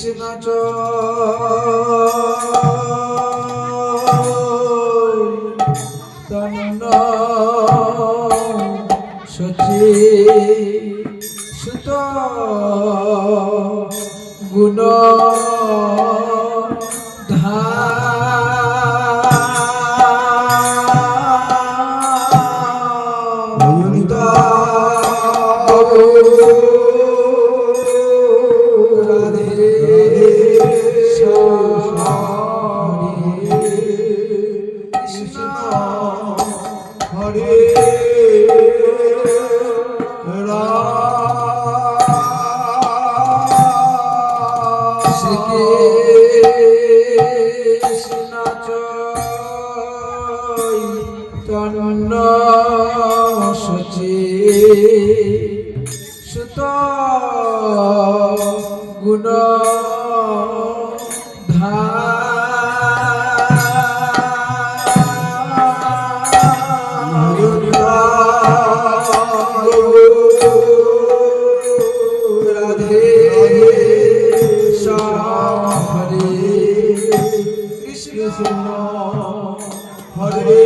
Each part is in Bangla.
কৃষ্ণ চৈতন্য সচি সুত গুণ চৈতন্য সচি সুত গুণ রাধে শ্যাম হরে কৃষ্ণ হরে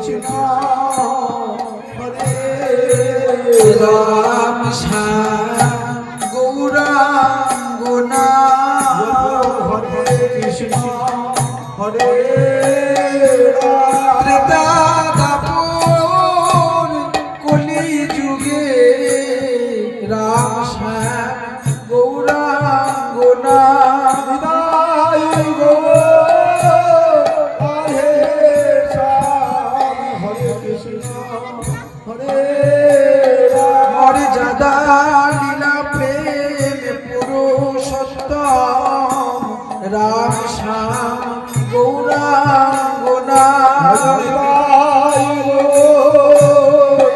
কৃষ্ণ হরে রাম শ্যাম গৌরাঙ্গনা হরে কৃষ্ণ হরে ত্রেতা দাপর কলি যুগে রাম শ্যাম গৌরাঙ্গনা হৃদয় গো রাধে শ্যাম হরে কৃষ্ণ হরে মর্যাদা লীলা প্রেম পুরুষোত্তম রাম শ্যাম গৌরাঙ্গনা হৃদয় গো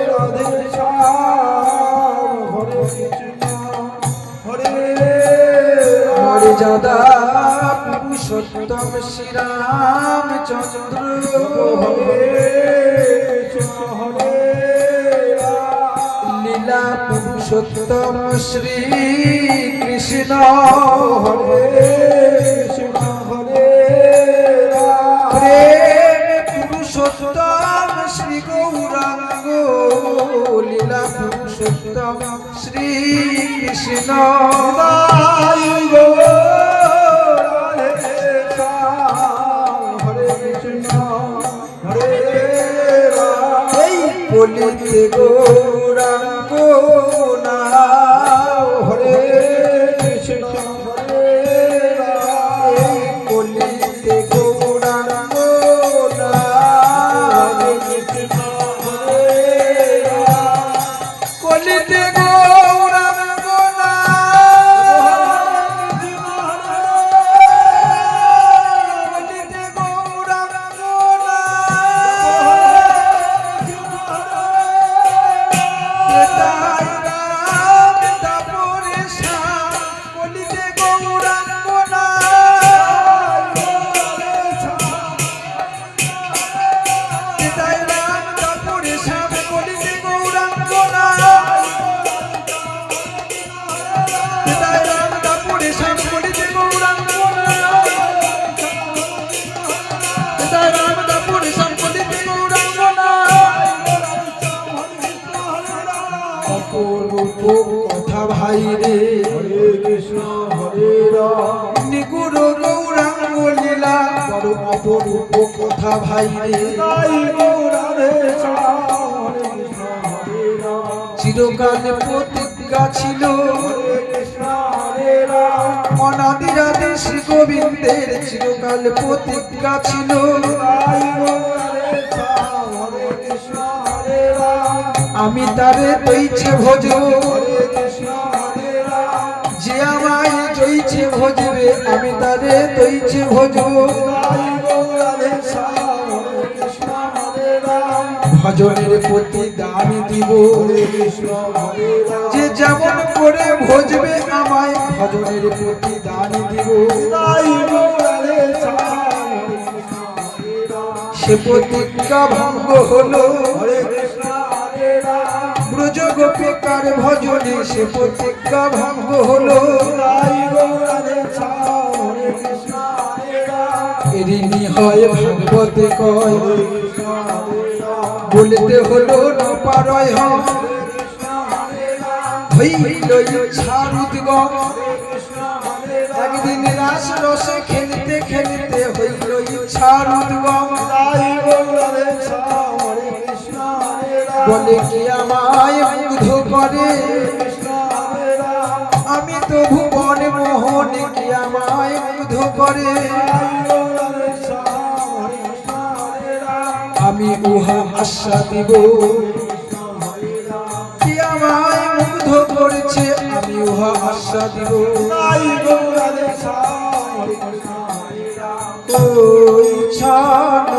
রাধে শ্যাম হরে কৃষ্ণ হরে মর্যাদা পুরুষোত্তম শ্রীরামচন্দ্র লীলা পুরুষোত্তম শ্রী কৃষ্ণ প্রেম পুরুষোত্তম শ্রী গৌরাঙ্গ লীলা পুরুষোত্তম শ্রী কৃষ্ণ এই বলিতে গৌরাঙ্গ না হরে কৃষ্ণ হরে এই বলিতে গৌরাঙ্গ না কৃষ্ণ হরে বলিতে গৌরাঙ্গ না বলিতে গৌরাঙ্গ না তাই রাম তাপরে শ্যাম বলিতে গৌরাঙ্গ না তাই রাম তাপরে শ্যাম বলিতে গৌরাঙ্গ না তাই রাম তাপরে শ্যাম বলিতে গৌরাঙ্গ না তাই রাম তাপরে শ্যাম বলিতে গৌরাঙ্গ না অপরূপ কথা ভাই রে হরে কৃষ্ণ হরে রাম নিগুড় গৌরাঙ্গ লীলা বড় অপরূপ কথা ভাই রে রাধে শ্যাম হরে কৃষ্ণ হরে রাম চিরকাল প্রতিজ্ঞা ছিল হরে কৃষ্ণ হরে রাম অনাদিরাদি শ্রী গোবিন্দের চিরকাল প্রতিজ্ঞা ছিল রাধে শ্যাম হরে কৃষ্ণ হরে রাম আমি তারে তৈছে ভোজ হরে কৃষ্ণ হরে রাম যে আমায় জইছে ভোজবে আমি তারে তৈছে ভোজ রাধে শ্যাম হরে কৃষ্ণ হরে রাম ভজনের প্রতি দান দিব হরে কৃষ্ণ হরে রাম যে যেমন করে ভোজবে আমায় ভজনের প্রতি দান দিব রাধে শ্যাম হরে কৃষ্ণ হরে রাম সে প্রতিজ্ঞা ভঙ্গ হলো হরে কৃষ্ণ হরে রাম ব্রজ গোপিকার ভজনে সে প্রতিজ্ঞা ভঙ্গ হলো রাধে শ্যাম হরে কৃষ্ণ হরে রাম ঋণী হয় ভাগবতে কয় হরে কৃষ্ণ হরে রাম বলতে হলো না পারয় হয় হরে কৃষ্ণ হরে রাম হইল ছাড়ুদগম হরে কৃষ্ণ হরে রাম একদিন রাস রসে খেলতে খেলতে হইল ছাড়ুদগম রাধে শ্যাম হরে কৃষ্ণ হরে রাম বলে কি আমায় মুগ্ধ করে কৃষ্ণ হরে রাম আমি তো ভুবন মোহন কি আমায় মুগ্ধ করে রাধে শ্যাম হরে কৃষ্ণ হরে রাম আমি উহা আশা দিব কৃষ্ণ হরে রাম কি আমায় মুগ্ধ করেছে আমি উহা আশা দিব রাধে শ্যাম হরে কৃষ্ণ হরে রাম ওই ছন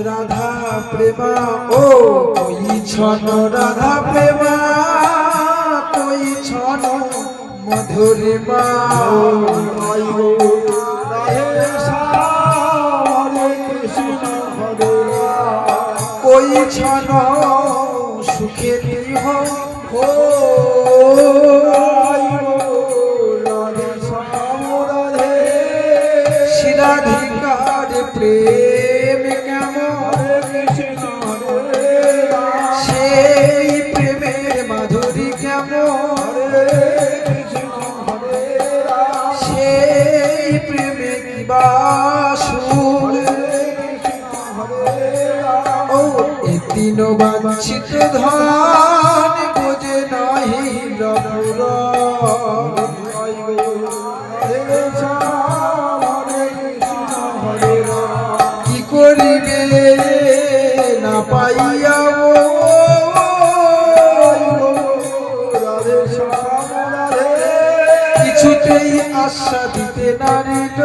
রাধা প্রেমা ও ওই ছন রাধা প্রেমা ওই ছন মধুরিমা রাধে শ্যাম হরে কৃষ্ণ হরে রাম ওই ছন সুখে হো রাধে শ্যাম রাধে শিরাধিকার প্রেম কেমন হরে কৃষ্ণ হরে বিন বাঞ্ছিত ধন বোঝে নহি লপুর কি করিবে না পাইয়া কিছুতেই আশা দিতে নারিল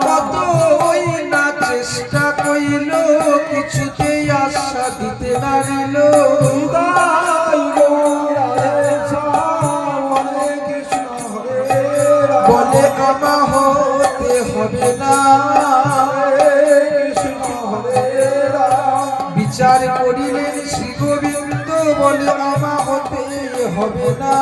কতই না চেষ্টা কইল কিছুতেই আশা দিতে নারিল বলে আমা হতে হবে না বিচার করিলেন শ্রী গোবিন্দ বলে আমা হতে হবে না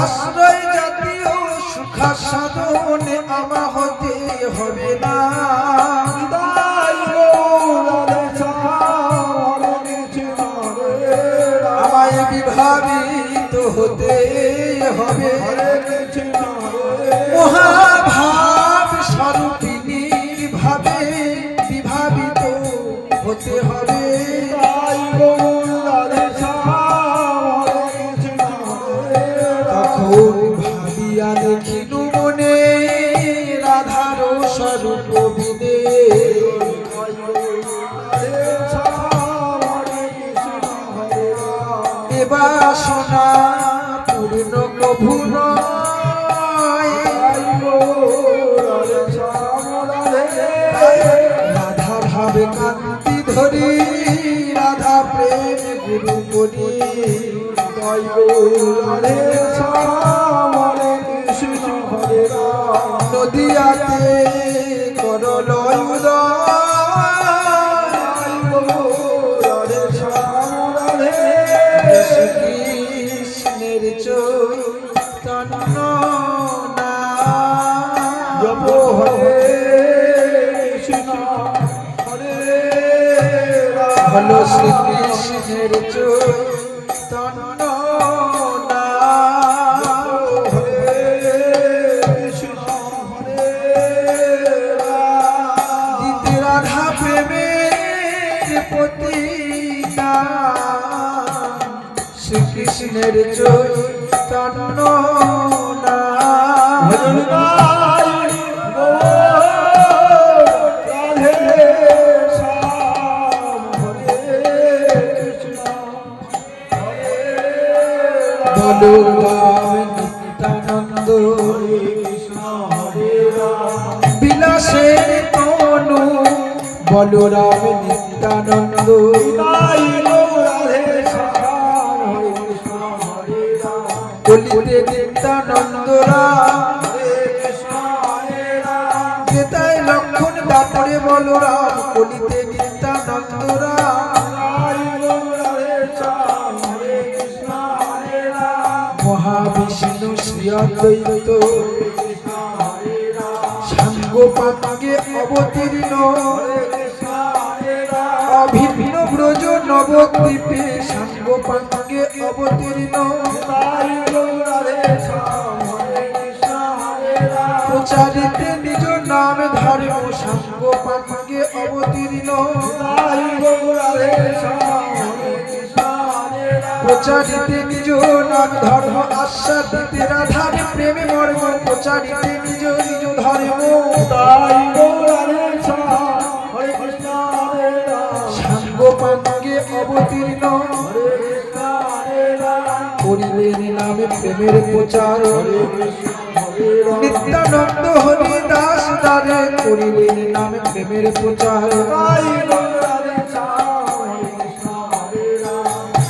আশ্রয় জাতীয় সুখা সাধনে আমা হতে হবে না আমায় বিভাবিত হতে হবে মহাভাব স্বরূপিণীর ভাবে বিভাবিত হতে হবে তখন ভাবিয়া দেখিনু মনে রাধার স্বরূপ বিনে এ বাসনা পূর্ণ প্রভু নয় রাধা ভাবে কান্তি ধরি রাধা প্রেম গুরু করি নদিয়াতে করল কৃষ্ণের চৈতন্য হলো শ্রীকৃষ্ণের চৈতন্য দিতে রাধা প্রেমের প্রতিটা শ্রীকৃষ্ণের চৈতন্য নিত্যানন্দ বিলাসের তনু বলরাম নিত্যানন্দ কলিতে নিত্যানন্দরা যেতায় লক্ষণ তারপরে বলরাম কলিতে নিত্যানন্দরা মহাবিষ্ণু শ্রী অদ্বৈত সাঙ্গ পাঙ্গে অবতীর্ণ অভিন্ন ব্রজ নবদ্বীপে সাঙ্গ পাঙ্গে অবতীর্ণ প্রচারিতে নিজ নাম ধর্ম সাঙ্গ পাঙ্গে অবতীর্ণ প্রচারিতে নিজ নাম ধর্ম আস্বাদিতে রাধার প্রেমে মর্ম প্রচারিতে নিজ নিজ ধর্ম সাঙ্গ পাঙ্গে অবতীর্ণ করিলেন নামে প্রেমের প্রচার নিত্যানন্দ হরি দাস দ্বারে করিলেন নামে প্রেমের প্রচার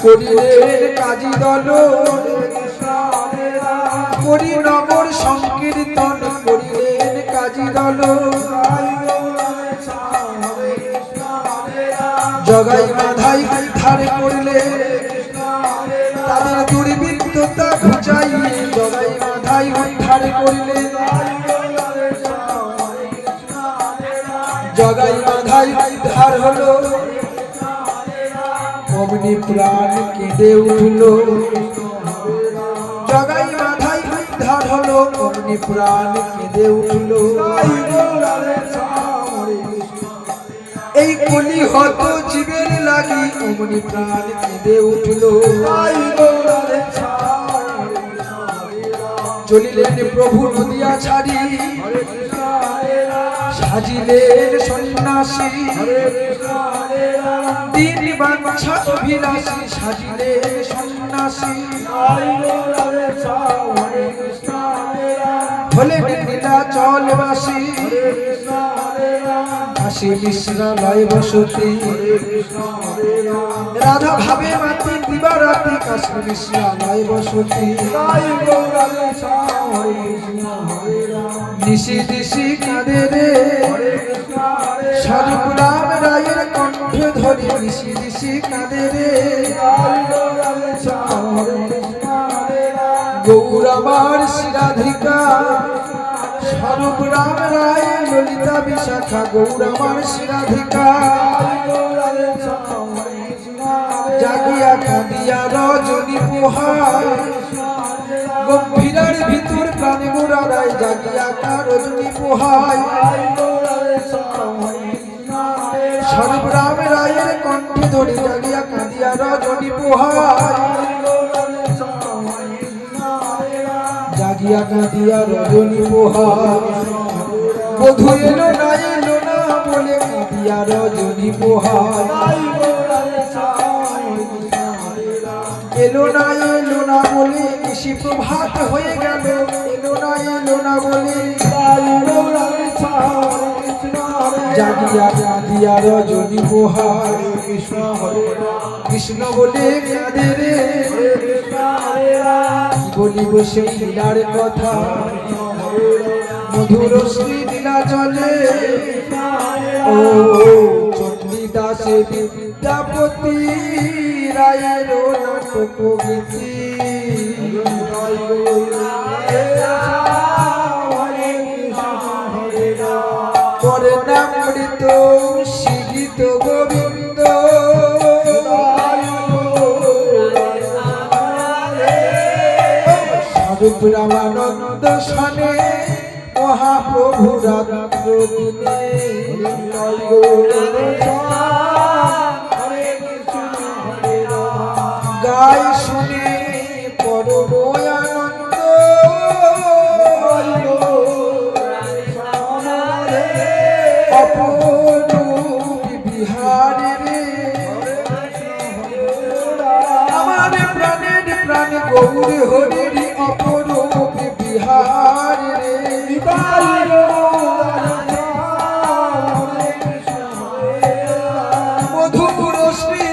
করিলেন কাজী দল করি নগর সংকীর্তন করিলেন কাজী দল জগাই মাধাই ধারে করলে তাদের দুর্বৃত্ততা ঘুচাইয়ে জগাই মাধাই ধারে করলে জগাই মাধাই ধার হলো অগ্নি প্রাণ কেঁদে উঠল জগাই মাথায় ধার হলো অমনি প্রাণ কেঁদে উঠল। তাই গো রাধে শ্যাম হরে কৃষ্ণ এই কলি হত জীবের লাগি অমনি প্রাণ কেঁদে উঠল। তাই গো রাধে শ্যাম হরে কৃষ্ণ হরে রাম চলিলেন প্রভু নদিয়া ছাড়ি, হরে কৃষ্ণ হরে রাম সাজিলেন সন্ন্যাসী, হরে কৃষ্ণ হরে রাম দিন বাঞ্ছা অভিলাষী, সাজিলেন সন্ন্যাসী। তাই গো রাধে শ্যাম হরে কৃষ্ণ হরে রাম হলেন নীলাচলবাসী, হরে কৃষ্ণ হরে রাম কাশী মিশ্রালয় বসতি। হরে কৃষ্ণ হরে রাম রাধা ভাবে মাতি দিবারাতি, কাশী মিশ্রালয় বসতি। তাই গো রাধে শ্যাম হরে কৃষ্ণ হরে রাম নিশি দিশি কাঁদে রে, হরে কৃষ্ণ হরে স্বরূপ রাম রায়ের কণ্ঠে ধরে নিশি দিশি কাঁদে রে। তাই গো রাধে শ্যাম হরে কৃষ্ণ হরে রাম গৌর আমার শিরাধিকা, স্বরূপ রাম রায় ললিতা বিশাখা, গৌর আমার শিরাধিকা। তাই গো রাধে শ্যাম হরে কৃষ্ণ হরে জাগিয়া কাঁদিয়া রজনী পোহায়, গম্ভীরার ভিতর প্রাণে গোড়া রায়, জাগিয়া কা রজনী পোহায়। তাই গো রাধে শ্যাম হরে কৃষ্ণ হরে রাম স্বরূপ রাম রায়ের কণ্ঠে ধরে জাগিয়া কাঁদিয়া রজনী পোহায়। তাই গো রাধে শ্যাম হরে কৃষ্ণ হরে রাম জাগিয়া কাঁদিয়া রজনী পোহায়। বধূ এলো না এলো না বলে কাঁদিয়া রজনী পোহায়। তাই গো রাধে শ্যাম হরে কৃষ্ণ হরে রাম এলো না বলে নিশি প্রভাত হয়ে গেল, এলো না বলে তাই গো রাধে শ্যাম হরে কৃষ্ণ হরে রাম জাগিয়া কাঁদিয়া রজনী পোহায়। কৃষ্ণ হরে রাম কৃষ্ণ বলে কাঁদে রে, হরে কৃষ্ণ হরে রাম কি বলিব সেই লীলার কথা, মধুর শ্রী লীলা জলে। ও চণ্ডীদাসে বিদ্যাপতি রায়ের নাটক গীতি। তাই গো রাধে শ্যাম হরে কৃষ্ণ হরে রাম করে নামৃত শিগিত গোবিন্দ। তাই গো রাধে শ্যাম হরে স্বরূপ রামানন্দ সনে মহাপ্রভু রাত্র দিনে। তাই গো রাধে শ্যাম হরে কৃষ্ণ হরে রাম গাই শুনে পরম আনন্দ। তাই গো রাধে শ্যাম হরে অপরূপ বিহারে রে, আমার প্রাণের প্রাণ গৌর হরি অপরূপ বিহারে রে। তাই গো রাধে শ্যাম হরে কৃষ্ণ হরে রাম মধুর শ্রী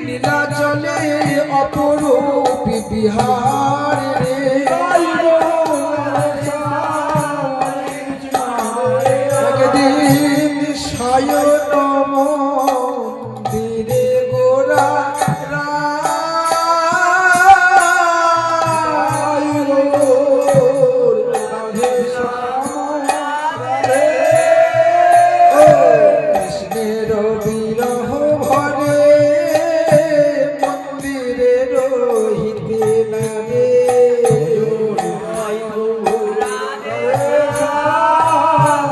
নীলাচলে অপরূপ বিহারে রে। তাই গো রাধে শ্যাম হরে কৃষ্ণ হরে রাম একদিন শয়ন মন্দিরে গোরা তাই গো রাধে শ্যাম হরে কৃষ্ণের বিরহ ভরে মন্দিরে রহিতে লাগে। তাই গো রাধে শ্যাম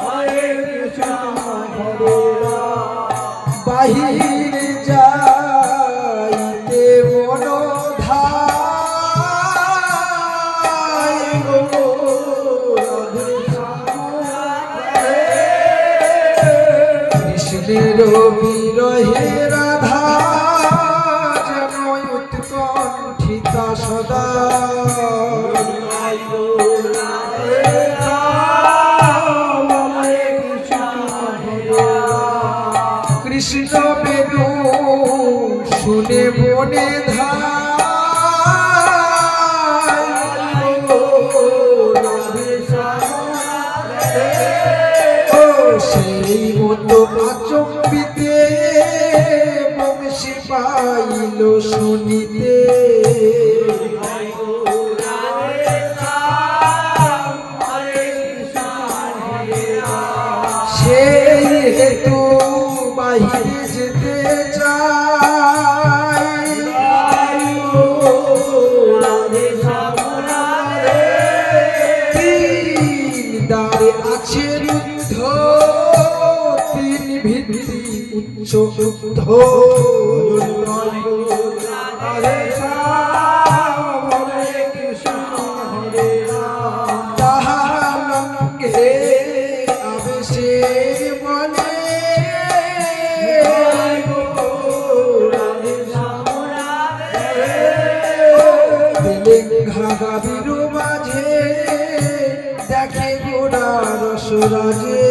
হরে কৃষ্ণ হরে রাম বাহিরে যাইতে মন ধায়। কৃষ্ণের বিরহে রাধা যেন উৎকণ্ঠিতা সদা। কৃষ্ণ বেনু শুনে বনে ধায়। ও সেই মতো আচম্বিতে বংশী পাইল শুনিতে। সেই হেতু বাহিরে যেতে চাই। রাধে শ্যাম রাধে শুদ্ধ রাধে শ্যাম হরে কৃষ্ণ হরে রাম তাহার লঙ্ঘে আবেশে বলে রাধে শ্যাম রাধে তেলেঙ্গা গাভীর মাঝে দেখে গোড়া রসরাজে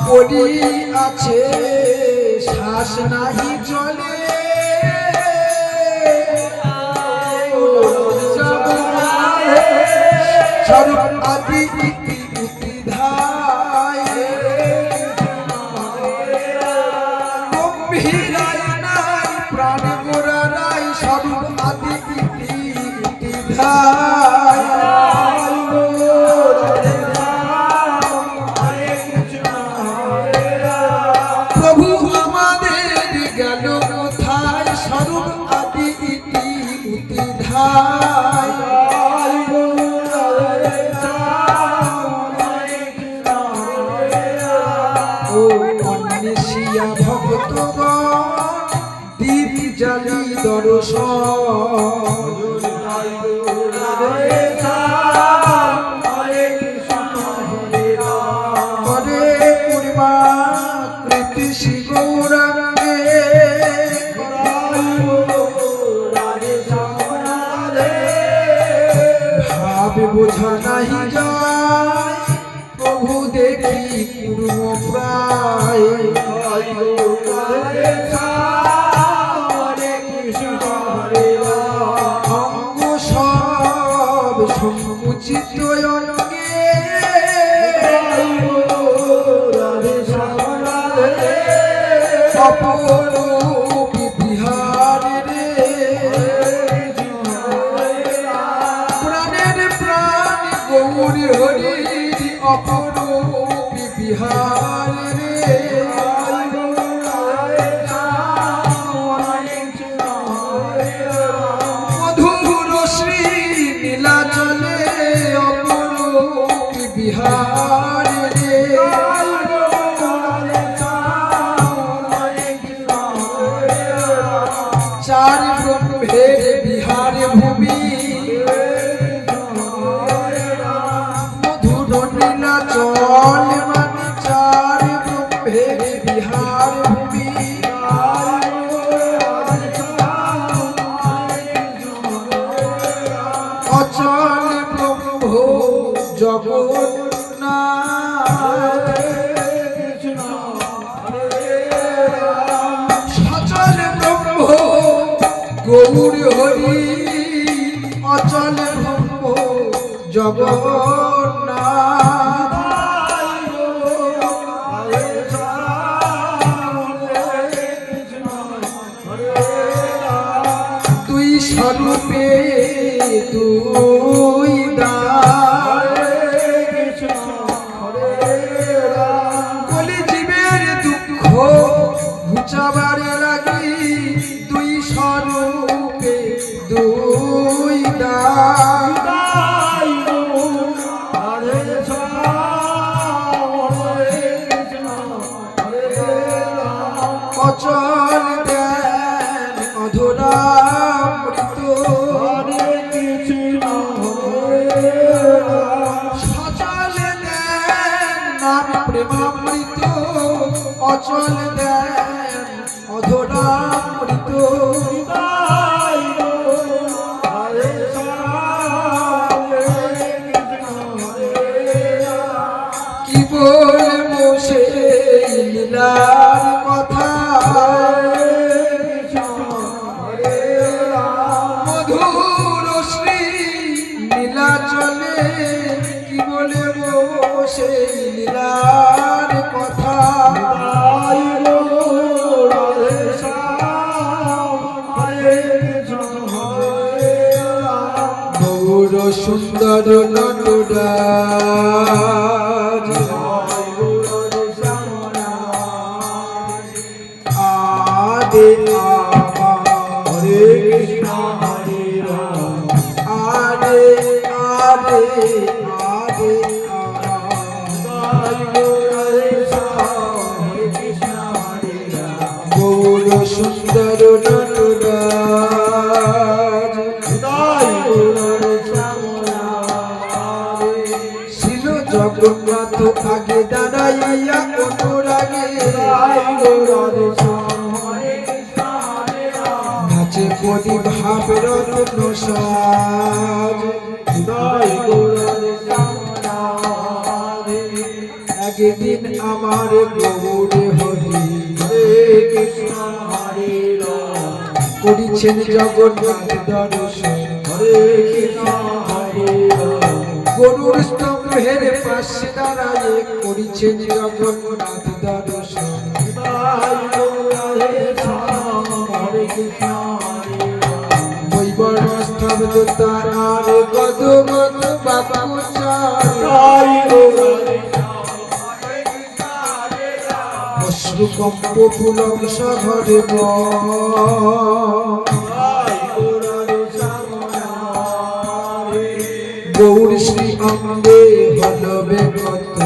পড়ি আছে শ্বাস নাহি চলে স্বরূপ আদি ইতি ইতি ধায় গম্ভীরায় নাই প্রাণ গোড়ারাই স্বরূপ আদি ইতি ইতি ধায় প্রভু আমাদের গেল কোথায় স্বরূপ আদি ইতি ইতি ধায় ও অন্বেষিয়া ভক্তগণ দীপ জালি দর্শন হরে পূর্ণিমা কৃতি শ্রী গৌরাঙ্গে ভাব বোঝা নাহি যায় প্রভু দেখি পূর্ণ প্রায় অঙ্গ সব সংকুচিত অঙ্গে অপরূপ বিহার রে প্রাণের প্রাণ গৌর হরির অপরূপ বিহার রে মধুর শ্রী নীলাচলে অপরূপ বিহার রে চার ব্রহ্মের বিহার ভূমি মধুর নীলাচল মানে চার ব্রহ্মের বিহার ভূমি অচল ব্রহ্ম জগন্নাথ সচল ব্রহ্ম গৌর হরি অচল ব্রহ্ম জগন্নাথ তুই স্বরূপে তুই কলি জীবের দুঃখ ঘুচাবার লাগি দুই স্বরূপে দুই দান অচল জ্ঞান অধরামৃত সচল জ্ঞান নাম প্রেমামৃত অচল জ্ঞান অধরামৃত কি বলবো সেই লীলার কথা মধুর শ্রী নীলাচলে কি বলবো সেই লীলার কথা গৌর সুন্দর নটরাজ আদে হরে কৃষ্ণ হরে রাম আদে আদে আরে গৌর সুন্দর নটরাজ ছিল জগন্নাথ আগে দাঁড়াইয়া অনুরাগে নাচে করি ভাবের রত্ন সাজ একদিন আমার গৌরে হরি করিছেন জগন্নাথ দর্শন গরুর স্তম্ভের পাশে দাঁড়ায় করিছেন জগন্নাথ দর্শন স্তব্ধ তার গদ গদ অশ্রুকম্প পুলক সঘরে গৌর শ্রী অঙ্গে হলবে কত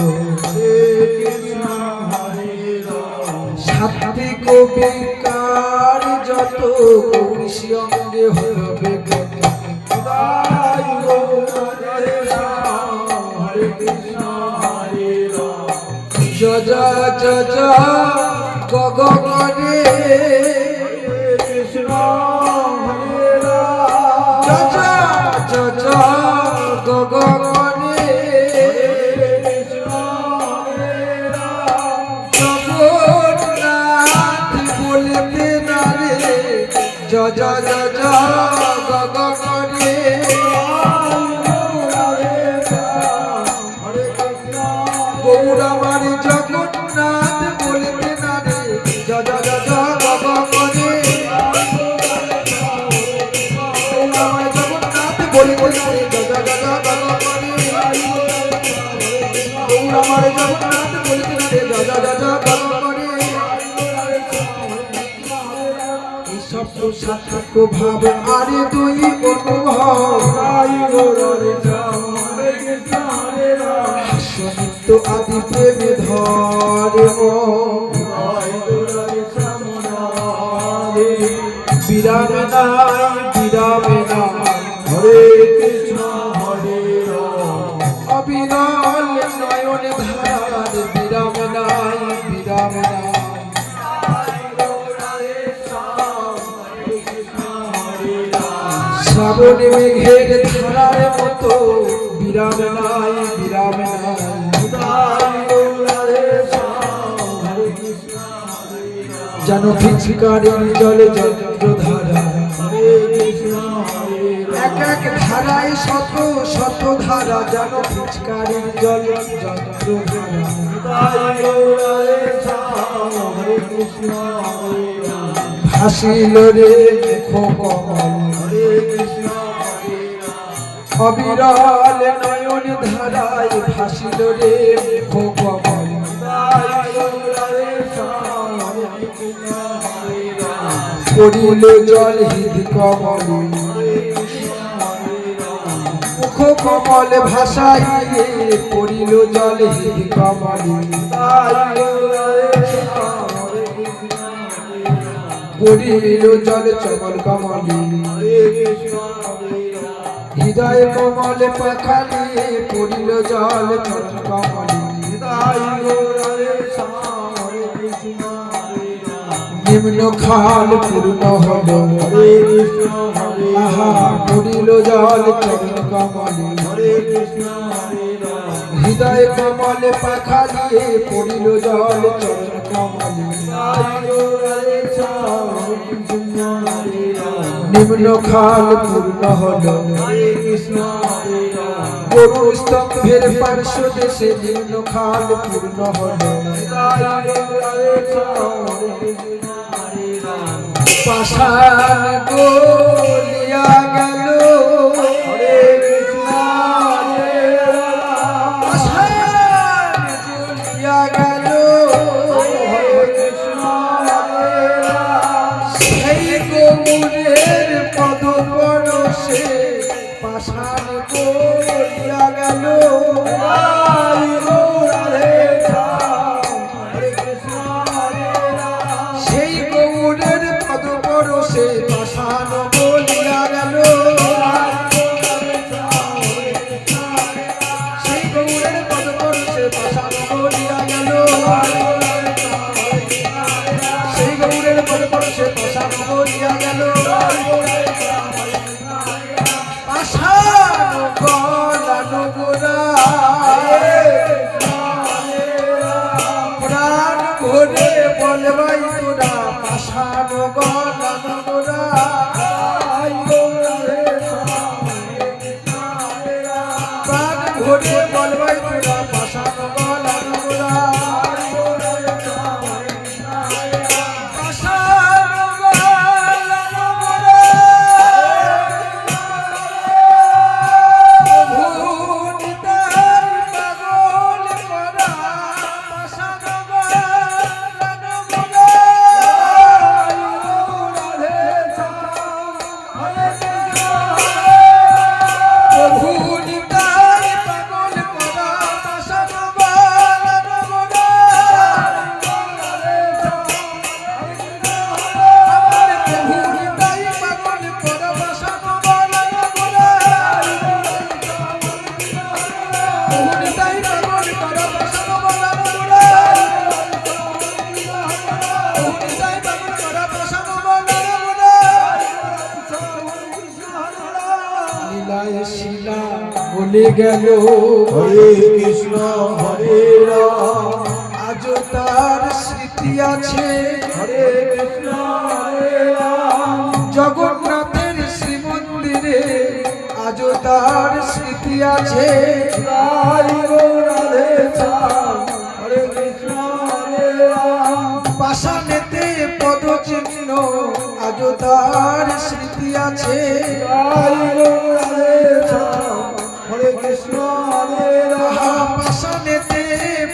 সাত্বিক কবিকার যত গৌর শ্রী অঙ্গে হলবে কত যজা যজা গগনে যজা যজা গগনে জগন্নাথ বলতে না রে যজা যজা গগনে গৌর আমার জগন্নাথ বলতে না রে যজা যজা গগনে গৌর আমার জগন্নাথ বলতে না রে যজা যজা গগনে গৌর আমার জগন্নাথ বলতে না রে যজা যজা গগনে এই শব্দ সার্থক ভাব আরে দুই অনুভব সনিত্য আদি প্রেমে ধরে বিরামে নাই বিরামে নাই হরে কৃষ্ণ হরে অবিরল নয়ন ধার বিরামে নাই বিরামে নাই শ্রাবণ মেঘের ধারার মতো বিরাম নাই বিরাম নাই যেন ফিচকারির জলে যন্ত্রধারা এক এক ধারায় শত শত ধারা যেন ফিচকারির জল যন্ত্রধারা ভাসিল রে মুখ কমল অবিরল নয়ন ধারায় ভাসিল রে মুখ কমল পড়িল জল হৃদ কমল মুখ কমল ভাসাইয়ে পড়িল জল হৃদ কমল পড়িল জল চমল কমল হৃদয় কমল পাখালিয়ে পড়িল জল চমল কমল নিম্ন খাল পূর্ণ হল আহা পড়িল জল চরণ কমলে হৃদয় কমলে পাখা দিয়ে পড়িল জল চরণ কমলে নিম্ন খাল পূর্ণ হল গরু স্তম্ভের পার্শ্ব দেশে নিম্ন খাল পূর্ণ হল পাষাণ গলিয়া গেল পাষাণ গলিয়া গেল সেই গৌরের পদ পরশে পাষাণ গলিয়া গেল সেই গৌরের পদ পরশে পাষাণ বলিয়া গেল সেই গৌরের পদ পরশে পাষাণ বলিয়া গেল সেই গৌরের পদ পরশে পাষাণ বলিয়া গেল পাষাণ গলানো গোরা প্রাণ ভরে বলবাই তোরা পাষাণ গলানো গোরা প্রাণ ভরে বলবাই তোরা পাষাণ গলানো গোরা পাষাণ গলানো গোরা ভুনিতার পাগল করা পাষাণ গলানো গোরা ভুনিতার পাগল করা পাষাণ গলানো গোরা আমার ভুনিতাই পাগল করা পাষাণ গলানো গোরা ভুনিতাই পাগল করা পাষাণ গলানো গোরা ভুনিতাই পাগল করা পাষাণ গলানো গোরা লীলায় শিলা বলে গেল হরে কৃষ্ণ হরে রাম আজও তার স্মৃতি আছে হরে কৃষ্ণ হরে রাম জগন্নাথের শ্রীমন্দিরে আজও তার স্মৃতি আছে তাই রাধে শ্যাম হরে কৃষ্ণ হরে রাম পাষাণেতে পদচিহ্ন আজও তার স্মৃতি আছে তাই রাধে শ্যাম হরে কৃষ্ণ হরে রাম পাষাণেতে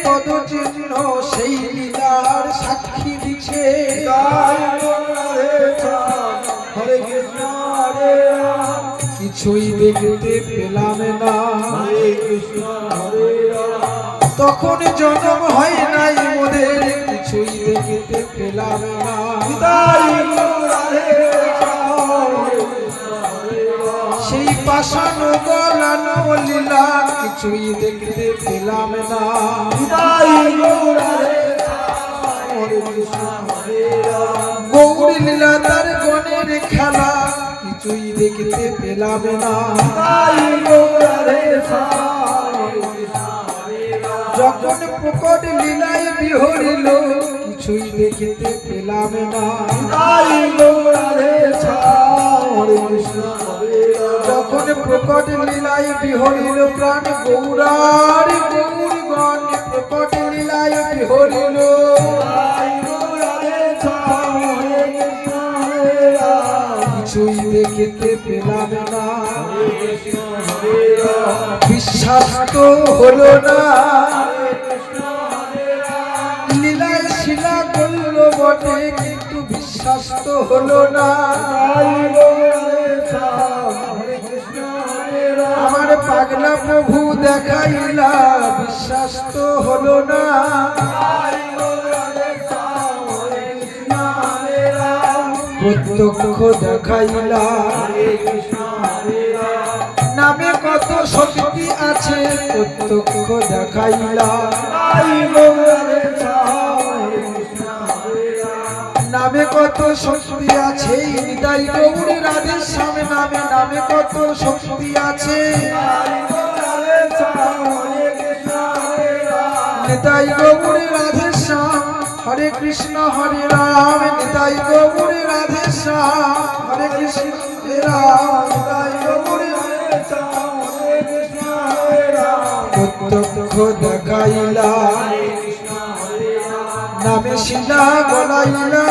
পদচিহ্ন সেই লীলার সাক্ষী দিছে তাই রাধে শ্যাম হরে কৃষ্ণ হরে রাম কিছুই দেখতে পেলাম না হরে কৃষ্ণ হরে রাম তখন জন্ম হয় নাই মোদের কিছুই দেখতে পেলাম না তাই রাধে শ্যাম হরে কৃষ্ণ হরে রাম সেই পাষাণ গলানো লীলা কিছুই দেখতে পেলাম না তাই রাধে শ্যাম হরে কৃষ্ণ হরে রাম গৌরী লীলা তার গণের খেলা কিছুই দেখতে পেলাম না তাই রাধে শ্যাম হরে কৃষ্ণ হরে রাম যখন প্রকট লীলায় বিহরিল কিছুই দেখতে পেলাম না তাই রাধে শ্যাম হরে কৃষ্ণ হরে রাম যখন প্রকট লীলায় বিহরিল প্রাণ গৌরার গৌরগণ প্রকট লীলায় বিহরিল তাই রাধে শ্যাম হরে কৃষ্ণ হরে রাম কিছুই দেখতে পেলাম না হরে কৃষ্ণ হরে রাম বিশ্বাস তো হলো না হরে কৃষ্ণ হরে রাম লীলায় শিলা করল বটে কিন্তু বিশ্বাস তো হলো না তাই রাধে শ্যাম হরে কৃষ্ণ হরে রাম আমার পাগলা প্রভু দেখাইলা বিশ্বাস তো হলো না তাই রাধে শ্যাম হরে কৃষ্ণ হরে রাম প্রত্যক্ষ দেখাইলা হরে কৃষ্ণ হরে রাম নামে কত শক্তি আছে প্রত্যক্ষ দেখাইলা তাই রাধে শ্যাম হরে কৃষ্ণ হরে রাম নামে কত শক্তি আছে নিতাই গৌর রাধে শ্যাম নামে নামে কত শক্তি আছে রাধে শ্যাম হরে কৃষ্ণ হরে রাম নিতাই গৌর রাধে শ্যাম হরে কৃষ্ণ হরে রাম নিতাই গৌর রাধে শ্যাম হরে কৃষ্ণ হরে রাম নিতাই গৌর রাধে শ্যাম হরে কৃষ্ণ হরে রাম প্রত্যক্ষ দেখাইলা হরে কৃষ্ণ হরে রাম নামে শিলা গলাইলা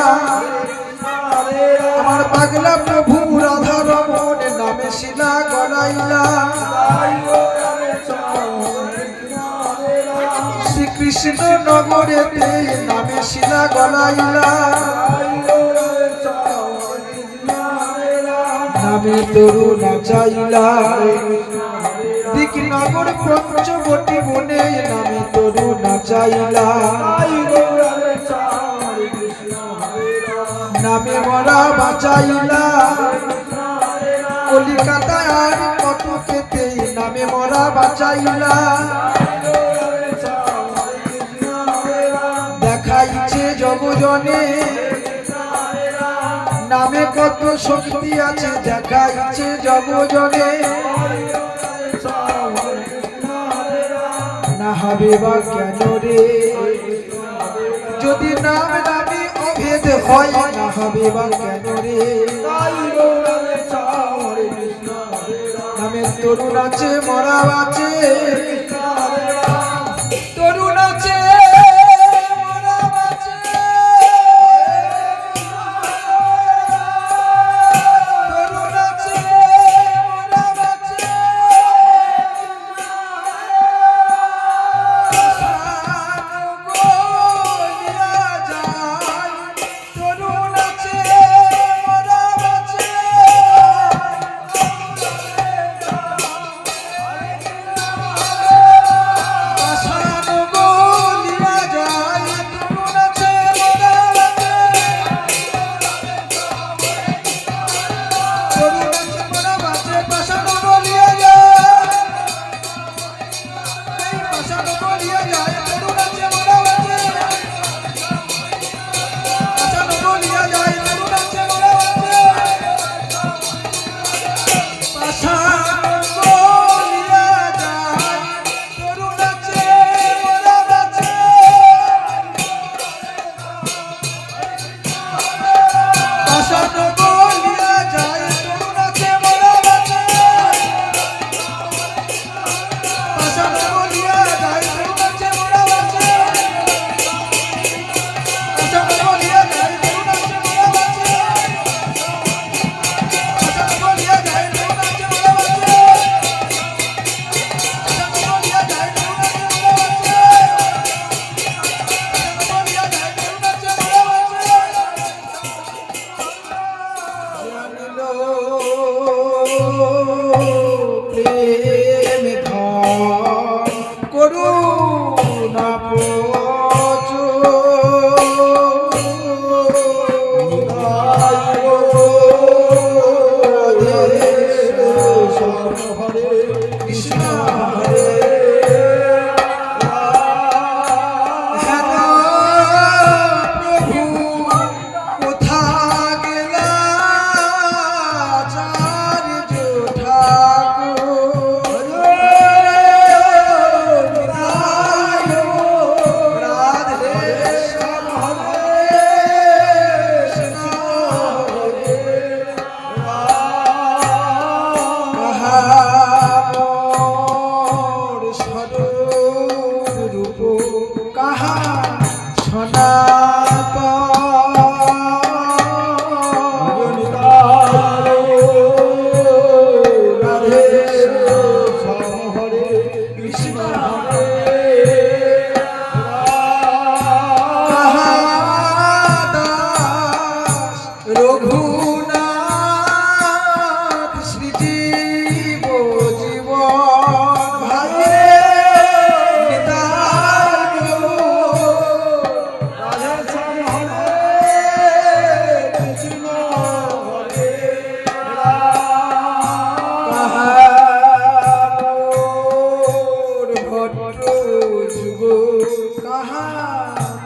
কৃষ্ণ হরে রাম আমার পাগলা প্রভু রাধা রমণ নামে শিলা গলাইলা তাই রাধে শ্যাম হরে কৃষ্ণ হরে রাম শ্রীকৃষ্ণ নগরেতে নামে শিলা গলাইলা তাই রাধে শ্যাম হরে কৃষ্ণ হরে রাম নামে তরু নাচাইলা কৃষ্ণ হরে রাম দিকনাথ সাগর পঞ্চবটি বনে নামে তরু নাচাইলা নামে মরা বাঁচাইলা কলিকাতায় আর কত খেতে নামে মরা বাঁচাইলা দেখাইছে জগজনে নামে কত শক্তি আছে দেখাইছে জগজনে না হবে বা কেন রে যদি নাম নামে অভেদ হয় না হবে বা কেন রে নামের তরুণ আছে মরা আছে তরুণ আছে মরা আছে তরুণ আছে মরা আছে তরুণ আছে মরা আছে প্রেম ধন করুণা কৃষ্ণ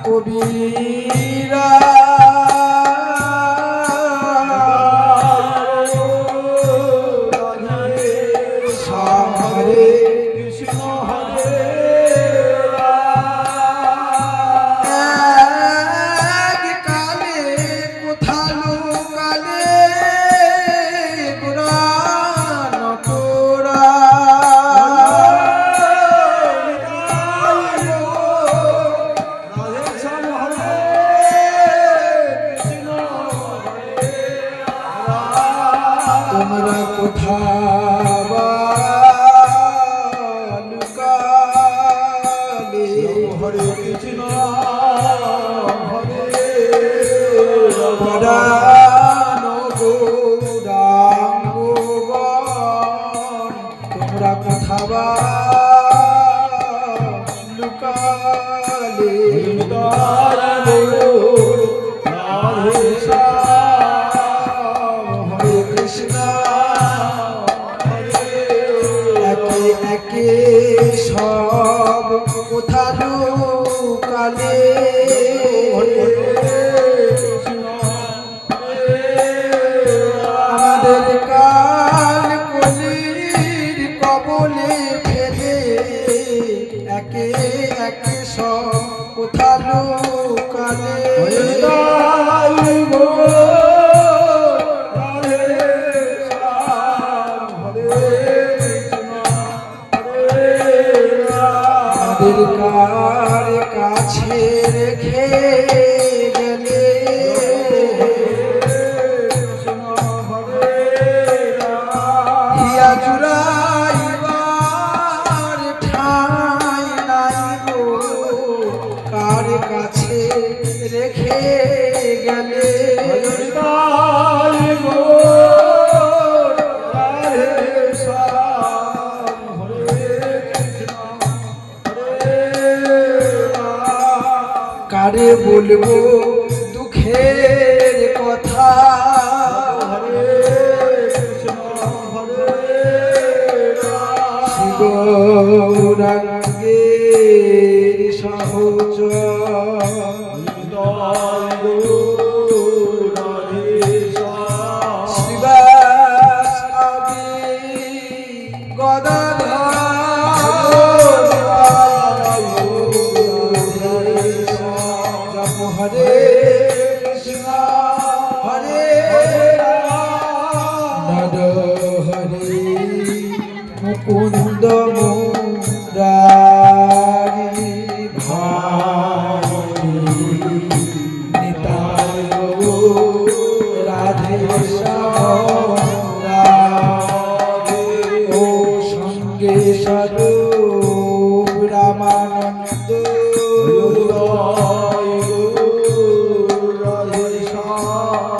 কবিরা হরে কৃষ্ণ হরে কালে কোথালো কালে পুরাণ তোরা তোমরা কোথা লুকালে হরে কৃষ্ণ হরে পরাণ গৌরাঙ্গ তোমরা কোথা একে একে সব কোথা লুকালে হরি গো রাধে শ্যাম হরে কৃষ্ণ হরে রাম তাদের কার কাছে রেখে গেলে কৃষ্ণ হরে রাম হিয়া জুড়াইবার ঠাঁই নাই গো কার কাছে রেখে গেলে হরি গো রাধে শ্যাম হরে কৃষ্ণ হরে রাম কারে বলবো দুঃখের কথা হরে কৃষ্ণ হরে রাম গৌরাঙ্গের সহজ শ্রীবাস আদি গদাধর হরে কৃষ্ণ হরে নর হরে মুকুন্দ মুরারি ভাই নিতাই গৌর রাধে শ্যাম রাধে ও সঙ্গে স্বরূপ রামানন্দ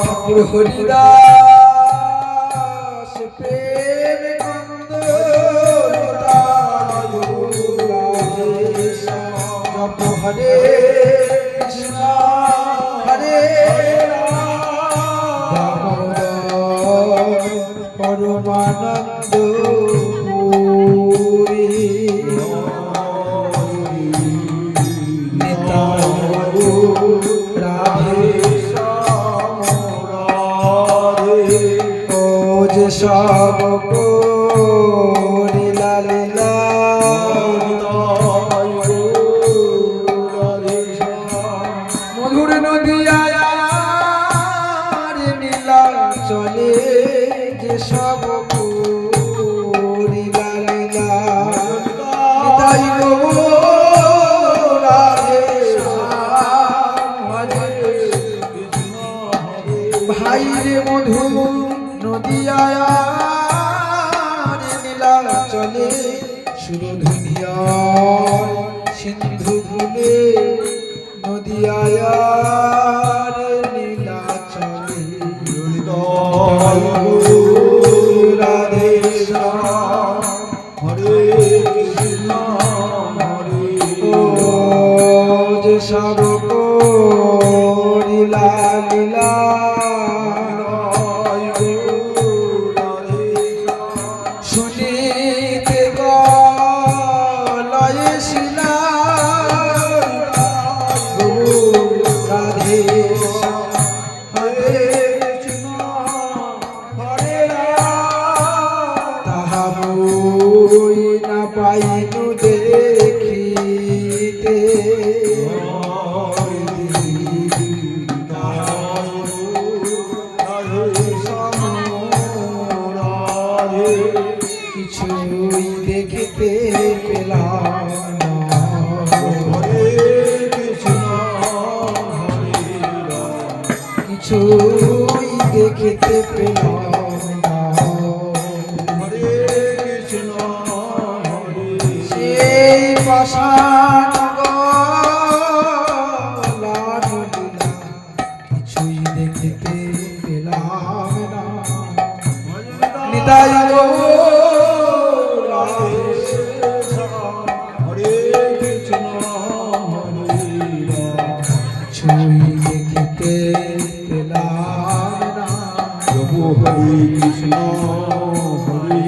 ঠাকুর হরিদাস প্রেম নন্দ জপ হরে কৃষ্ণ হরে দামোদর পরমানন্দ পুরী নিতাই গৌর রাধে ও যে সব করিলা লীলা মধুর নদী আয়ার নীলা চলে যে সব করিলা লীলা নিতাই গৌর রাধে শ্যাম হরে ভাই রে মধু নদী আয়ার নীলা চলে সুরধুনিয়া সিন্ধু ভুলে নদী আয়ার নীলা চলে রাধে শ্যাম হরে কৃষ্ণ হরে ও যে সব করিলা লীলা শুনিতে গলয়ে শিলা রাধে শ্যাম হরে তাহা বই না পাইনু দেখিতে কিছুই দেখিতে পেলাম না। কিছুই দেখিতে পেলাম না। সেই পাষাণ গলার লীলা কিছুই দেখিতে পেলাম না। নিতাই গৌর রাধে কিছুই দেখিতে পেলাম না। কৃষ্ণ হরে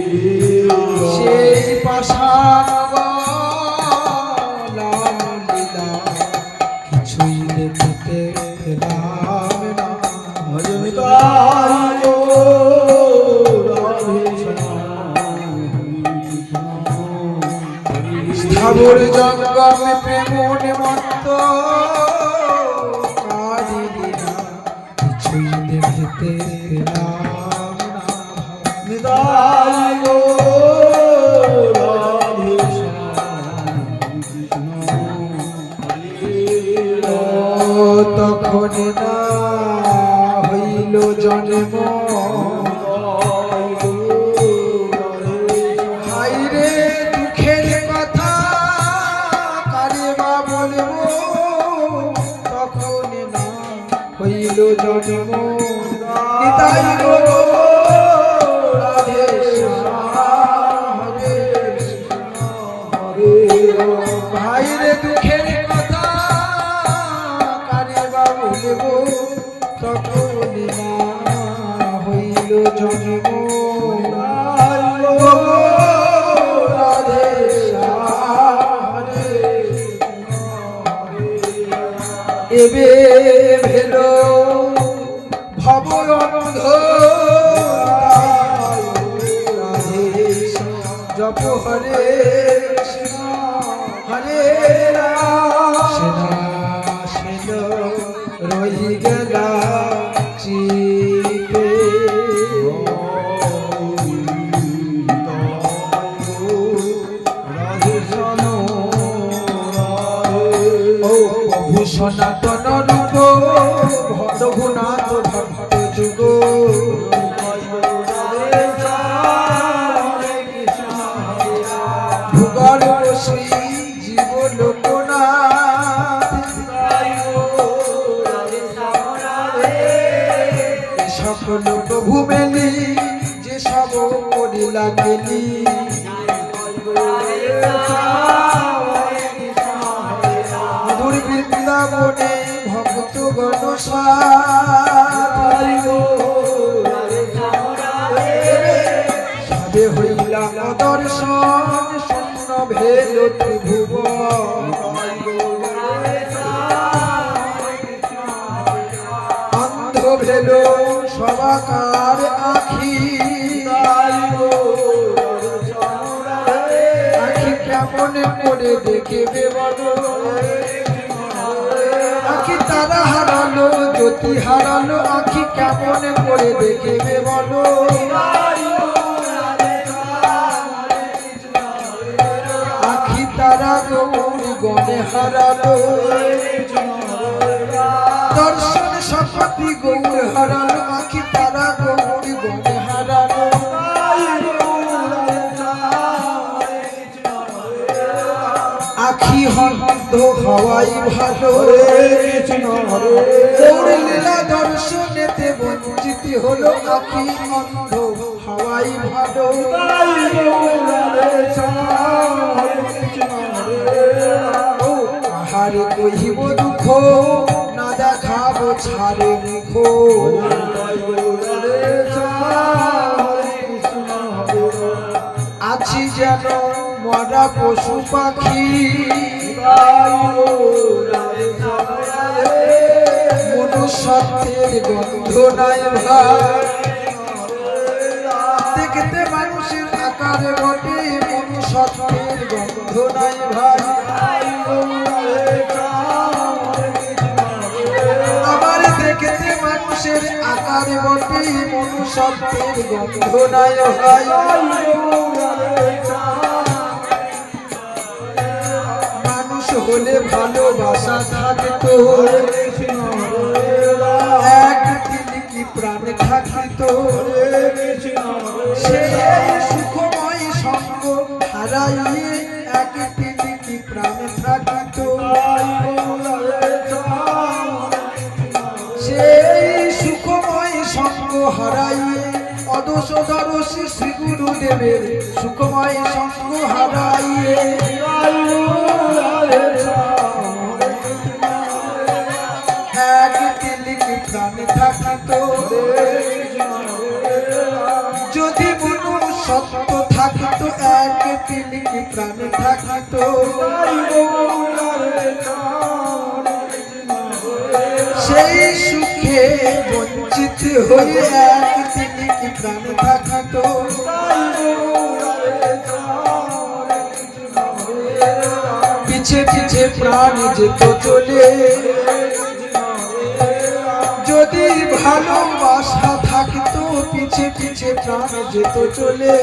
সেই পাষাণ গলার লীলা কিছুই দেখিতে পেলাম না। স্থাবর ঘোর জঙ্গমে প্রেম নিমন্ত কারিনা কিছুই দেখিতে পেলাম না। নিতাই গৌর রাধে শ্যাম কৃষ্ণ হরে তখন না হইল জন্ম হাইরে দুঃখের কথা কারে বা বলবো তখন না হইল জন্ম নিতাই গৌর রাধে শ্যাম হরে ভাইরে দুঃখের কথা কারে বা বলবো তখন না হইল জন্ম রাধে শ্যাম হরে এবে ভেলো ভব অন্ধ রাধে শ্যাম জপ হরে কৃষ্ণ হরে রাম সেনা সেন রহি গেলা চিতে রাধে শ্যাম ও প্রভু সনাতন রূপ রঘুনাথ ভক্ত যুগ ভূগর্ভ শ্রী জীব লোকনাথ সকল প্রভু মেলি যে সব করিলা গেলি মধুর বৃন্দাবনে ভক্ত গণ সবে হইলা দর্শন শূন্য ভেদ ত্রিভুবন অন্ধ ভেদ সবাকার আখি আখি কেমন করে দেখবে বলো আখি তারা হারালো জ্যোতি হারালো আখি কেমন করে দেখবে বলো আখি তারা গৌরী গণে হারালো দর্শন সপতি গৌর হারালো আখি তারা গৌরী গণে হারালো আখি হন্দ হওয়াই ভালো গৌর লীলা দর্শনেতে বঞ্চিত হলো আখি অন্ধ হওয়াই ভালো আহারে কহিব দুঃখ না দেখাবো ছাড়ে মুখ আছি যেন মরা পশু পাখি মনুষ্যত্বের গন্ধ নাই ভাই দেখতে মানুষের আকার বটে মনুষ্যত্বের গন্ধ নাই ভাই আমার দেখতে মানুষের আকার বটে মনুষ্যত্বের গন্ধ নাই ভাই মানুষ হলে ভালোবাসা থাকতো এক তিনকি প্রাণ থাকিতো সেই সুখময় সঙ্গ হারাইয়ে এক তিনকি প্রাণ থাকিতো সেই সুখময় সঙ্গ হারাইয়ে অদোষ দরশী শ্রী গুরুদেবের সুখময় সঙ্গ হারাইয়ে এক তিনকি প্রাণ থাকিতো যদি মনুষ্যত্ব থাকিতো এক তিনকি প্রাণ থাকিতো সেই সুখে বঞ্চিত হয়ে এক তিনকি প্রাণ থাকিতো পিছে প্রাণ যেত চলে যদি ভালোবাসা থাকতো পিছে পিছে প্রাণ যেত চলে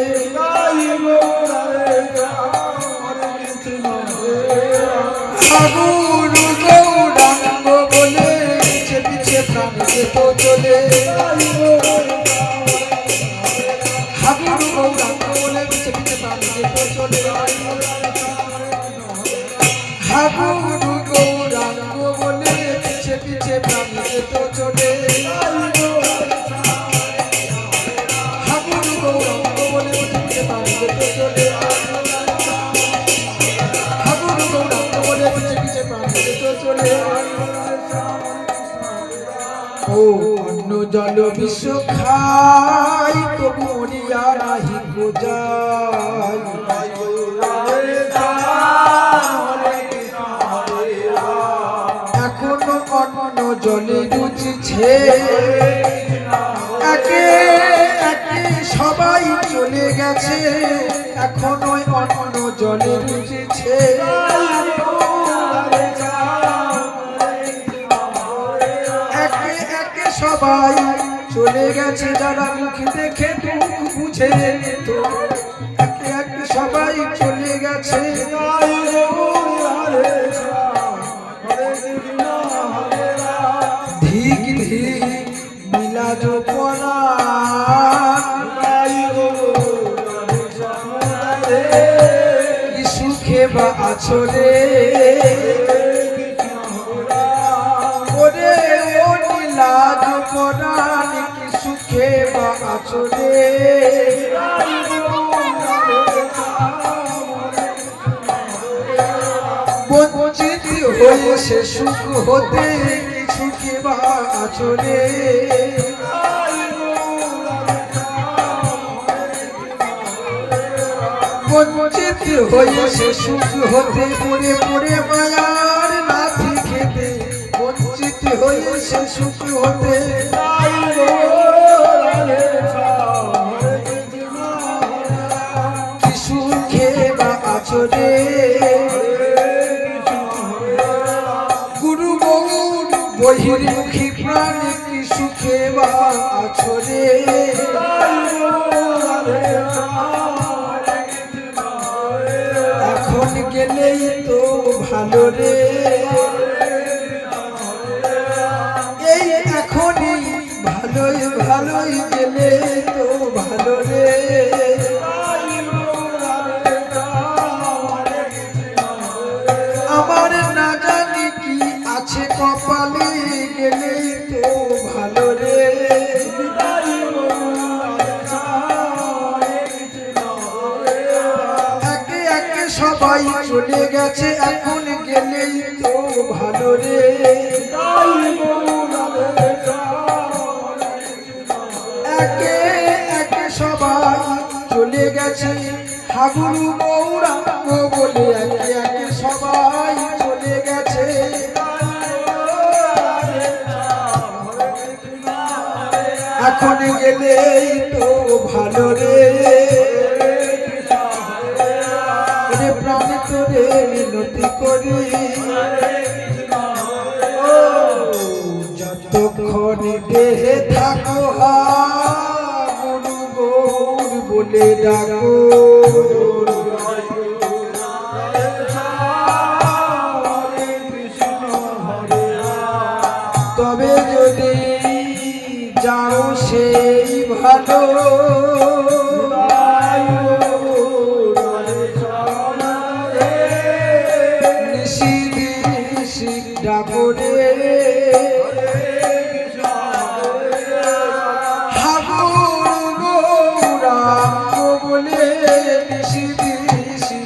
গুরু গৌরাঙ্গ বলে পিছে পিছে প্রাণ যেত চলে গুরু গৌরাঙ্গ বলে পিছে পিছে প্রাণ যেত চলে গুরু গৌরাঙ্গ বলে পিছে পিছে প্রাণ যেত চলে গুরু গৌরাঙ্গ বলে পিছে পিছে প্রাণ যেত চলে গুরু গৌরাঙ্গ বলে পিছে পিছে প্রাণ যেত চলে ও অন্ন জল বিশ্ব খাই তবু মরিয়া নাহি গোজাই এখনো অন্ন জলে রুচিছে একে একে সবাই চলে গেছে এখনো অন্ন জলে রুচিছে একে একে সবাই চলে গেছে যারা মুখ দেখে মুখ বুঝে তো একে একে সবাই চলে গেছে ধিক ধিক মিলা जो পরা কি সুখে বা আছো রে ওরে ও নীলা जो পরা কি সুখে বা আছো রে বঞ্চিত হয়ে সে সুখ হতে কিছু কে বা আছো রে বঞ্চিত হয়ে সে সুখ হতে পড়ে পড়ে মায়ার লাথি খেতে বঞ্চিত হয়ে সে সুখ হতে কি সুখে বা আছো রে গুরু গৌর বহির্মুখী প্রাণ কি সুখে বা আছো রে এখন গেলেই তো ভালো রে এই এখনই ভালোই ভালোই গেলে তো ভালো রে আমার না জানি কি আছে কপালে গেলেই তো ভালো রে একে একে সবাই চলে গেছে এখন গেলেই তো ভালো রে একে একে সবাই চলে গেছে গুরু গৌরাঙ্গ বলে একে একে সবাই চলে গেছে এখন গেলেই তো ভালো রে প্রাণ তোরে মিনতি করি যতক্ষণ দেহে থাকো গুরু গৌর বলে ডাকো তবে যদি যাও সেই ভালো নিশি নিশি ডাকো রে গৌরাঙ্গ বলে নিশি নিশি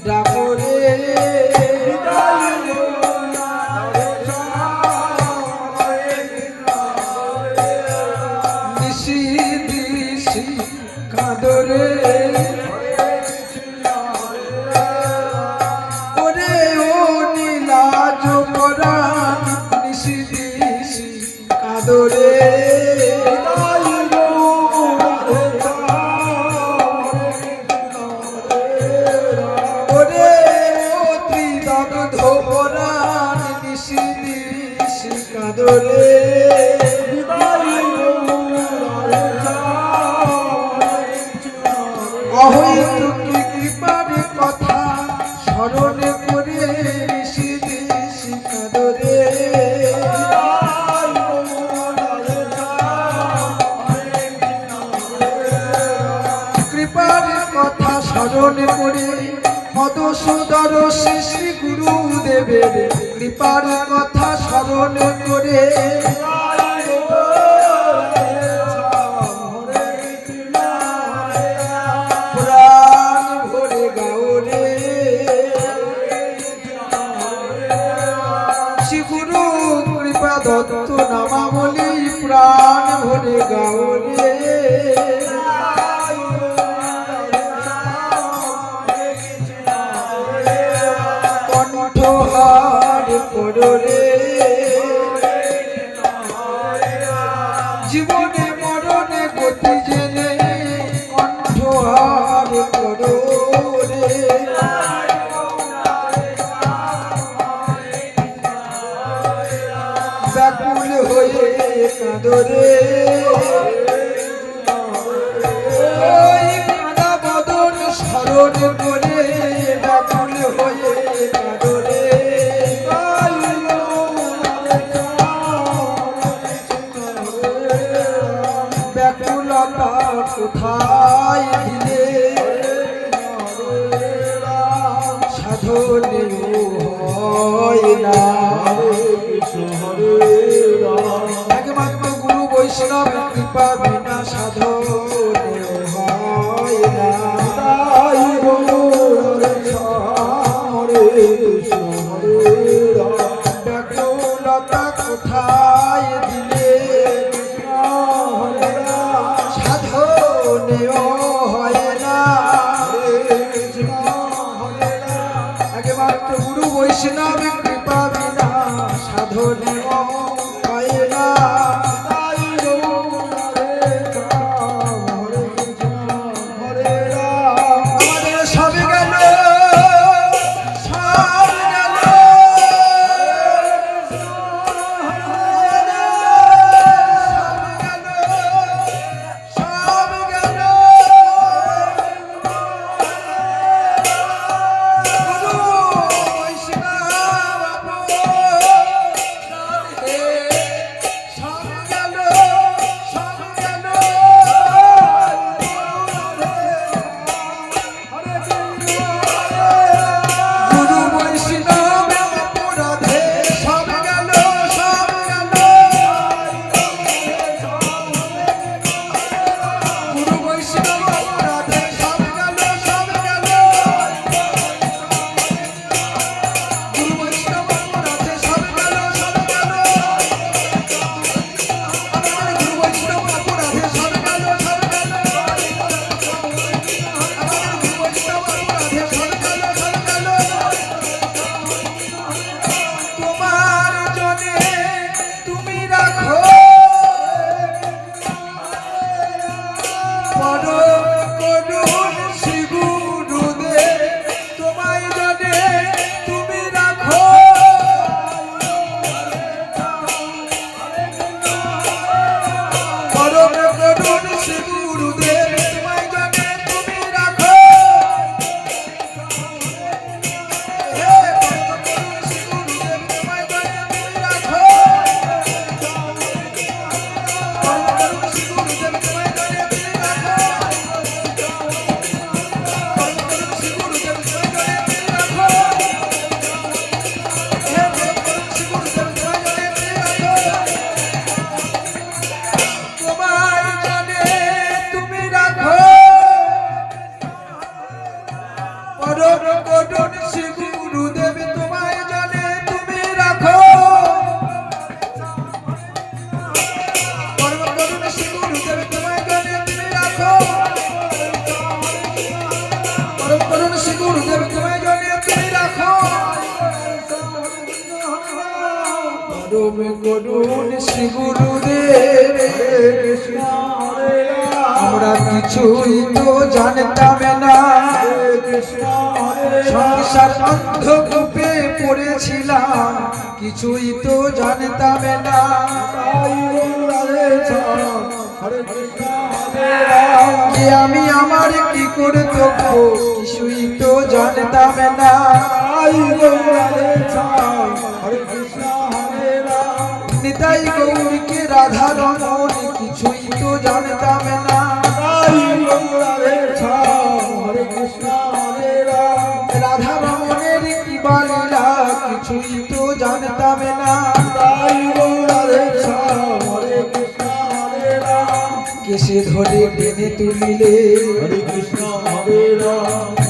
ডাকো রে নিশি নিশি কাঁদো রে ওরে ও নীলা जो পরা নিশি নিশি পরাণ নিশি নিশি কাঁদরে অহৈতুকী কৃপার কথা স্মরণ করে নিশি নিশি কাঁদরে কৃপার কথা স্মরণ করে মধুসূদন শ্রী গুরুদেবের কৃপার কথা স্মরণ করে প্রাণ ভরে গাওরে শ্রী গুরু কৃপা দত্ত নামাবলী প্রাণ ভরে গাওরে কররে জীবনে মরণে গতি জেনে কণ্ঠহার কররে ব্যাকুল হয়ে কাঁদরে ওই কাঁদা বদন স্মরণ করে ব্যাকুল হয়ে কাঁদরে কোথায় দিলে সাধনে হয় না একমাত্র গুরু বৈষ্ণব কৃপা বিনা সাধনে হয় না ব্যাকুলতা কোথায় দিলে বৈষ্ণব কৃপা বিনা সাধনে হয় না আমাদের সব গেল সব গেল সব গেল করুন শ্রী গুরুদেব আমরা কিছুই তো জানতাম না সংসার অন্ধকূপে পড়েছিলাম কিছুই তো জানতাম না। যে আমি আমার কি করে তবু কিছুই তো জানতাম না। নিতাই গৌরীকে রাধা রমন কিছুই তো জানতাম না। রাধা রমনের কি বালীলা কিছুই তো জানতাম না। কেসে ধরে টেনে তুলিলে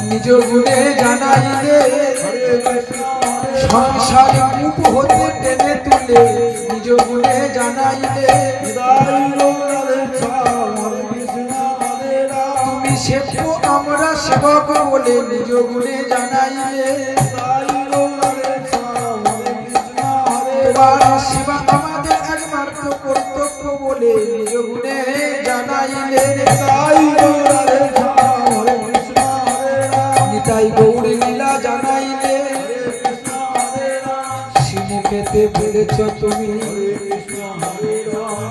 নিজ গুণে জানাইলে, সংসার কূপ হতে টেনে তুলে নিজ গুণে জানাইলে। তুমি সেবক আমরা সেবক বলে নিজ গুণে জানাইলে। তোমার সেবা আমাদের একমাত্র কর্তব্য বলে নিজ গুণে জানাইলে। নিতাই গৌরী লীলা জানাইলে। শিমুখেতে বলেছ তুমি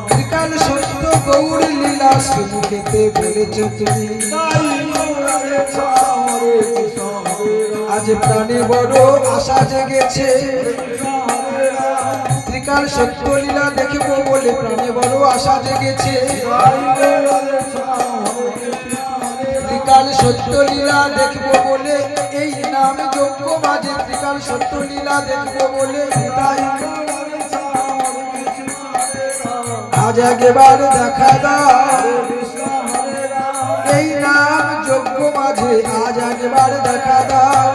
ত্রিকাল সত্য গৌরী লীলা, শিমুখেতে বলেছ তুমি। আজ প্রাণে বড় আশা জেগেছে, ত্রিকাল সত্য লীলা দেখবো বলে প্রাণে বড় আশা জেগেছে। ত্রিকাল সত্য লীলা দেখবো বলে এই নাম যজ্ঞ বাজে, ত্রিকাল সত্য লীলা দেখবো বলে। আজ একবার দেখা দাও এই নাম যজ্ঞ মাঝে, আজ একবার দেখা দাও।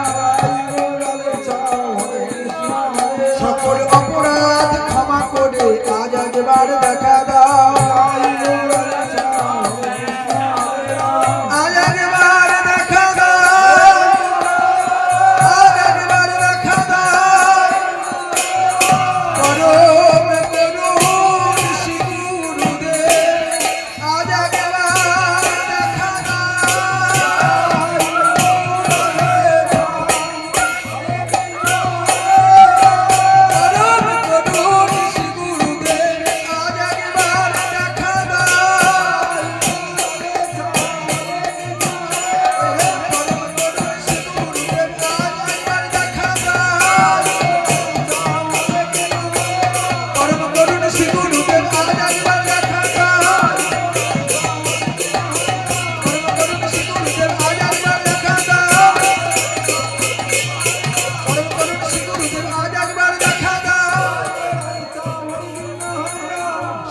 সকল অপরাধ ক্ষমা করে আজ একবার দেখা দাও। আজ একবার দেখা দাও, আজ একবার দেখা দাও। পরম করুণ শ্রী গুরুদেব আজ একবার দেখা দাও।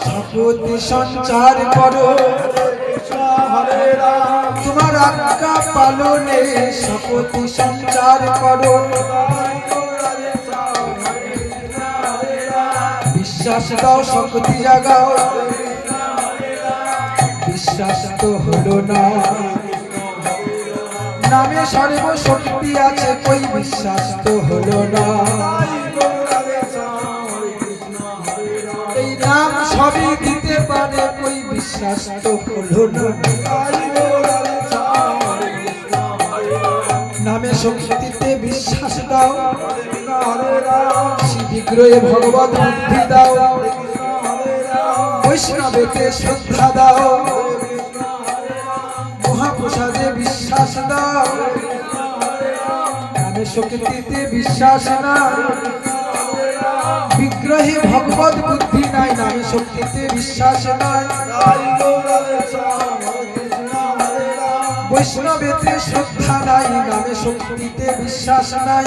শক্তি সঞ্চার করো তোমার আজ্ঞা পালনে, শক্তি সঞ্চার করো। বিশ্বাস দাও শক্তি জাগাও, বিশ্বাস তো হলো না। নামে সর্বশক্তি আছে কই বিশ্বাস তো হলো না। এই নাম সবই দিতে পারে কই বিশ্বাস তো হলো না। নামে শক্তিতে বিশ্বাস দাও, বিগ্রহে ভগবত বুদ্ধি দাও, বৈষ্ণবেতে শ্রদ্ধা দাও, মহাপ্রসাদে বিশ্বাস দাও। নামে শক্তিতে বিশ্বাস নাই, বিগ্রহে ভগবত বুদ্ধি নাই, নামে শক্তিতে বিশ্বাস নাই। বৈষ্ণবেতে শ্রদ্ধা নাই, নামে শক্তিতে বিশ্বাস নাই।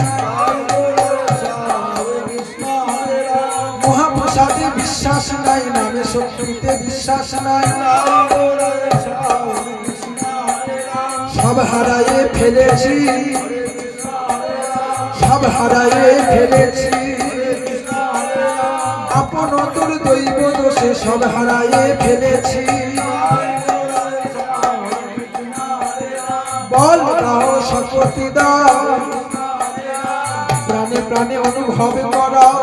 মহাপ্রসাদে বিশ্বাস নাই, নামে শক্তিতে বিশ্বাস নাই। সব হারায়ে ফেলেছি, সব হারায়ে ফেলেছি, আপন তোর দৈব দোষে সব হারায়ে ফেলেছি। বল দাও শক্তি দাও, প্রাণে প্রাণে অনুভব করাও।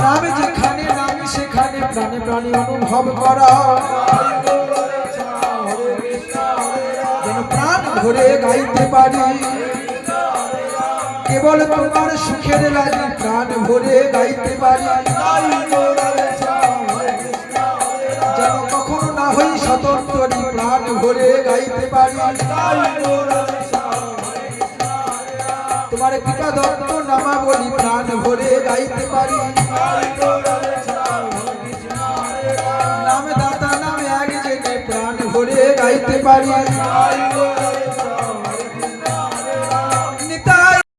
নামে যেখানে নামে সেখানে প্রাণে প্রাণে অনুভব করাও। যেন প্রাণ ভরে গাইতে পারি কেবল তোমার সুখের লাগি প্রাণ ভরে গাইতে পারি যেন কখনো না হই স্বতন্ত্রী প্রাণ ভরে গাইতে পারি তোমার কৃপা দত্ত নামা বলি প্রাণ ভরে গাইতে পারি নাম দাতা নামে এক জেনে প্রাণ ভরে গাইতে পারি